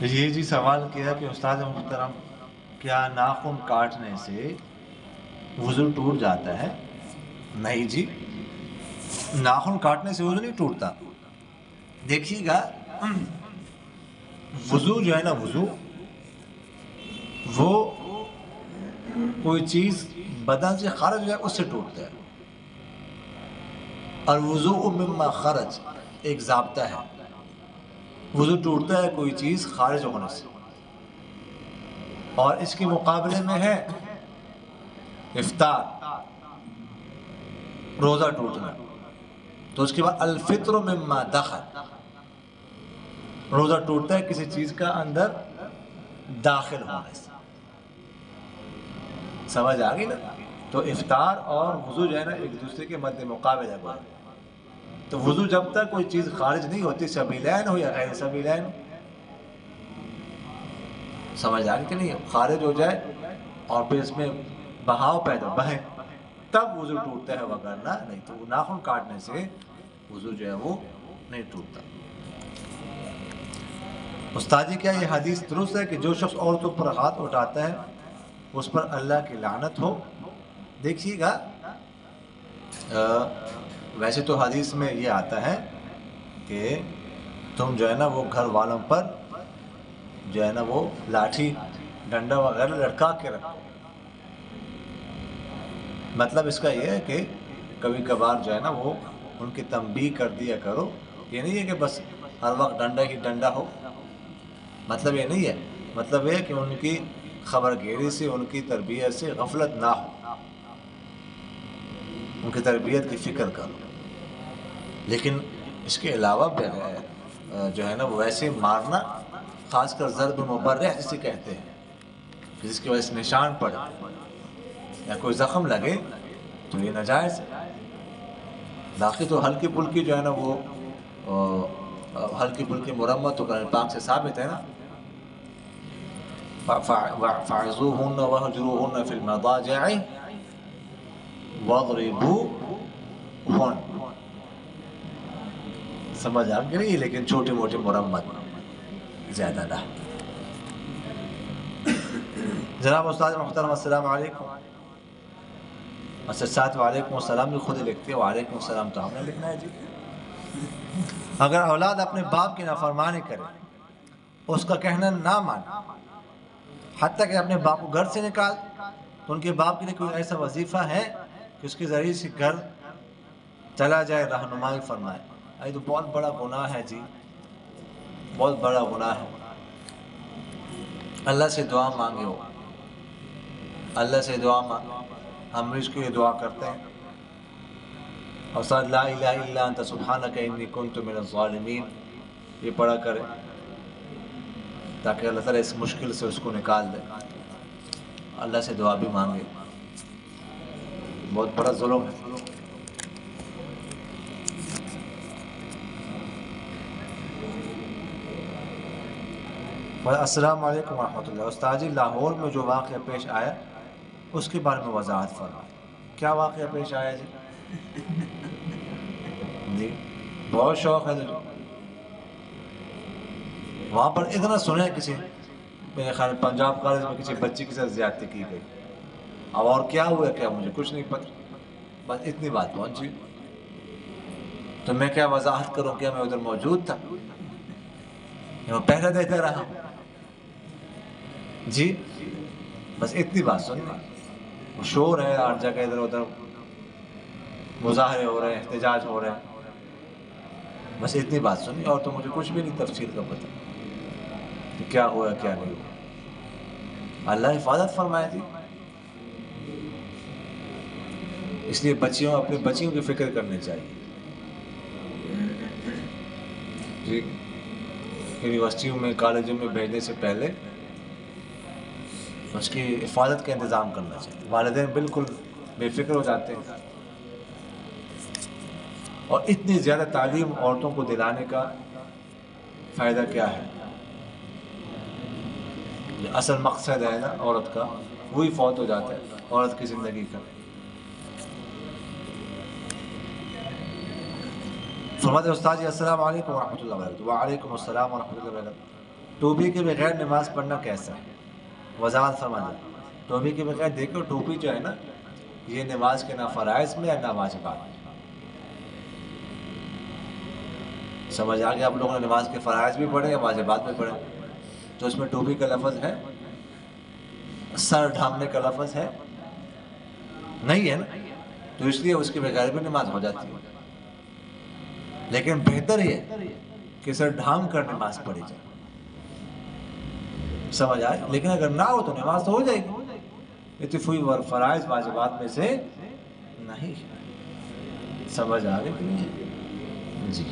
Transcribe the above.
یہ جی سوال کیا کہ استاد محترم کیا ناخن کاٹنے سے وضو ٹوٹ جاتا ہے؟ نہیں جی، ناخن کاٹنے سے وضو نہیں ٹوٹتا۔ دیکھیے گا، وضو جو ہے نا، وضو وہ کوئی چیز بدن سے خارج ہو جائے اس سے ٹوٹتا ہے، اور وضو مما خرج ایک ضابطہ ہے، وضو ٹوٹتا ہے کوئی چیز خارج ہونے سے، اور اس کے مقابلے میں ہے افطار، روزہ ٹوٹنا۔ تو اس کے بعد الفطر مما دخل، روزہ ٹوٹتا ہے کسی چیز کا اندر داخل ہونے سے۔ سمجھ آ گئی نا؟ تو افطار اور وضو جو ہے نا ایک دوسرے کے مد مقابل ہے بات۔ تو وضو جب تک کوئی چیز خارج نہیں ہوتی، سبیلین ہو یا غیر سبیلین، سمجھ آ گئی کہ نہیں؟ خارج ہو جائے اور پھر اس میں بہاؤ پیدا بہے تب وضو ٹوٹتا ہے، وگرنہ نہیں۔ تو ناخن کاٹنے سے وضو جو ہے وہ نہیں ٹوٹتا۔ استاد جی کیا یہ حدیث درست ہے کہ جو شخص عورتوں پر ہاتھ اٹھاتا ہے اس پر اللہ کی لعنت ہو؟ دیکھیے گا، ویسے تو حدیث میں یہ آتا ہے کہ تم جو ہے نا وہ گھر والوں پر جو ہے نا وہ لاٹھی ڈنڈا وغیرہ لٹکا کے رکھو۔ مطلب اس کا یہ ہے کہ کبھی کبھار جو ہے نا وہ ان کی تنبیہ کر دیا کرو۔ یہ نہیں ہے کہ بس ہر وقت ڈنڈا ہی ڈنڈا ہو، مطلب یہ نہیں ہے۔ مطلب یہ ہے کہ ان کی خبر گیری سے، ان کی تربیت سے غفلت نہ ہو، ان کی تربیت کی فکر کرو۔ لیکن اس کے علاوہ جو ہے نا وہ ویسے مارنا، خاص کر ضرب مبرح جسے کہتے ہیں، جس کی وجہ سے نشان پڑے یا کوئی زخم لگے، تو یہ ناجائز ہے۔ باقی تو ہلکی پھلکی جو ہے نا وہ ہلکی پھلکی مرمت تو قرآن پاک سے ثابت ہے نا، فَاعِظُوهُنَّ وَاهْجُرُوهُنَّ فِي الْمَضَاجِعِ وَاضْرِبُوهُنَّ۔ سمجھ آ گئی؟ لیکن چھوٹی موٹی مرمت، زیادہ نہ۔ جناب استاد محترم السلام علیکم۔ اچھا ساتھ وعلیکم السلام بھی خود ہی لکھتے ہیں، وعلیکم السلام تو ہم نے لکھنا ہے جی۔ اگر اولاد اپنے باپ کی نافرمانی کرے، اس کا کہنا نہ مانے، حتیٰ کہ اپنے باپ کو گھر سے نکال، تو ان کے باپ کے لیے کوئی ایسا وظیفہ ہے کہ اس کے ذریعے سے گھر چلا جائے، رہنمائی فرمائے؟ یہ تو بہت بڑا گناہ ہے جی، بہت بڑا گناہ ہے۔ اللہ سے دعا مانگے ہو، اللہ سے دعا مانگے، ہم اس کے لیے دعا کرتے ہیں، اور ساتھ لا الہ الا انت سبحانک انی کنت من الظالمین یہ پڑھا کرے، تاکہ اللہ تعالیٰ اس مشکل سے اس کو نکال دے۔ اللہ سے دعا بھی مانگے، بہت بڑا ظلم ہے۔ السلام علیکم ورحمۃ اللہ۔ استاد جی لاہور میں جو واقعہ پیش آیا اس کے بارے میں وضاحت فرمائیں۔ کیا واقعہ پیش آیا جی؟ جی بہت شوق ہے جی۔ وہاں پر اتنا سنا ہے کسی، میرے خیال پنجاب کالج میں کسی بچی کے ساتھ زیادتی کی گئی، اب اور کیا ہوا کیا مجھے کچھ نہیں پتہ، بس اتنی بات پہنچی۔ تو میں کیا وضاحت کروں؟ کیا میں ادھر موجود تھا؟ میں پہلے دیتا رہا جی، بس اتنی بات سننا۔ وہ شور ہے ہر جگہ، ادھر ادھر مظاہرے ہو رہے ہیں، احتجاج ہو رہے ہیں، بس اتنی بات سنی، اور تو مجھے کچھ بھی نہیں تفصیل کا پتہ کہ کیا ہوا کیا نہیں ہوا۔ اللہ حفاظت فرمائے جی۔ اس لیے بچیوں، اپنی بچیوں کی فکر کرنی چاہیے جی۔ یونیورسٹیوں میں، کالجوں میں بھیجنے سے پہلے اس کی حفاظت کا انتظام کرنا چاہیے۔ والدین بالکل بے فکر ہو جاتے ہیں، اور اتنی زیادہ تعلیم عورتوں کو دلانے کا فائدہ کیا ہے؟ جو اصل مقصد ہے نا عورت کا، وہی فوت ہو جاتا ہے عورت کی زندگی کا۔ فرماتے استاد جی السلام علیکم ورحمۃ اللہ وبرکاتہ۔ وعلیکم السلام ورحمۃ اللہ وبرکاتہ۔ ٹوپی کے بغیر نماز پڑھنا کیسا ہے؟ وضاحت فرما دیں. ٹوپی کے بغیر دیکھو، ٹوپی جو ہے نا یہ نماز کے نہ فرائض میں نہ واجبات میں. سمجھ آ گیا؟ آپ لوگوں نے نماز کے فرائض بھی پڑھے یا واجبات بھی پڑھے؟ تو اس میں ٹوپی کا لفظ ہے، سر ڈھانپنے کا لفظ ہے نہیں ہے نا، تو اس لیے اس کے بغیر بھی نماز ہو جاتی ہے. لیکن بہتر یہ کہ سر ڈھانپ کر نماز پڑھی جائے. سمجھ آئے؟ لیکن اگر نہ ہو تو نماز تو ہو جائے گی. اتفوی فرائض واجبات میں سے نہیں. سمجھ آ رہی کہ نہیں؟ جی.